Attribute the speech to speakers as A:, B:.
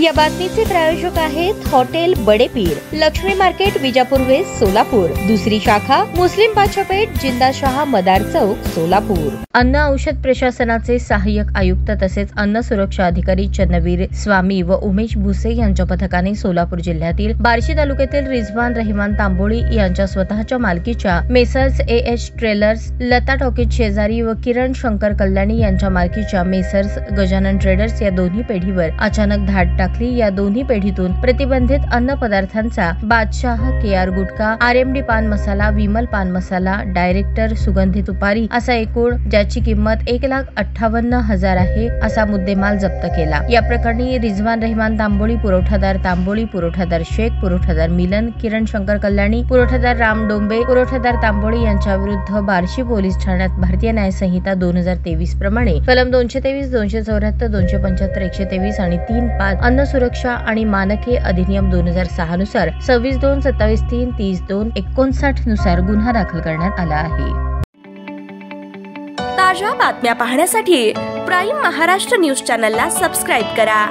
A: या बातमीचे प्रायोजक आहेत hotel Badepir, Laxmi market, Vijapur west, Solapur. दुसरी शाखा मुस्लिम बादशाहपेठ, जिंदाशहा, मदार चौक, सोलापूर। अन्न औषध प्रशासनाचे सहाय्यक आयुक्त तसेच अन्न सुरक्षा अधिकारी चन्नवीर स्वामी व उमेश भुसे यांच्या पथकाने सोलापूर जिल्ह्यातील बार्शी तालुक्यातील रिजवान रहिमान तांबोळी यांच्या स्वतःच्या मालकीच्या messrs AH trailers, Lata talkies शेजारी व किरण शंकर कल्याणी यांच्या मालकीच्या मेसर्स गजानन ट्रेडर्स या दोन्ही पेढीवर अचानक धाड टाकली। या दोन्ही पेढीतून प्रतिबंधित अन्न पदार्थांचा बादशाह, KR गुटखा, RMD पान मसाला, विमल पान मसाला, डायरेक्टर सुगंधी तुपारी असा एकूण ज्याची किंमत 1,58,000 आहे असा मुद्देमाल जप्त केला। या प्रकरणी रिजवान रहिमान तांबोळी, पुरवठादार शेख, पुरवठादार मिलन, किरण शंकर कल्याणी, पुरवठादार राम डोंबे, पुरवठादार तांबोळी यांच्या विरुद्ध बार्शी पोलीस ठाण्यात भारतीय न्याय संहिता 2023 प्रमाणे कलम 223, 274, 275, 123 आणि 3(5) अन्न सुरक्षा आणि मानके अधिनियम 2006 नुसार 26(2), 27(3), 30(2), 59 नुसार गुन्हा दाखल करण्यात आला आहे।
B: ताज्या बातम्या पाहण्यासाठी प्राईम महाराष्ट्र न्यूज चॅनलला सबस्क्राईब करा।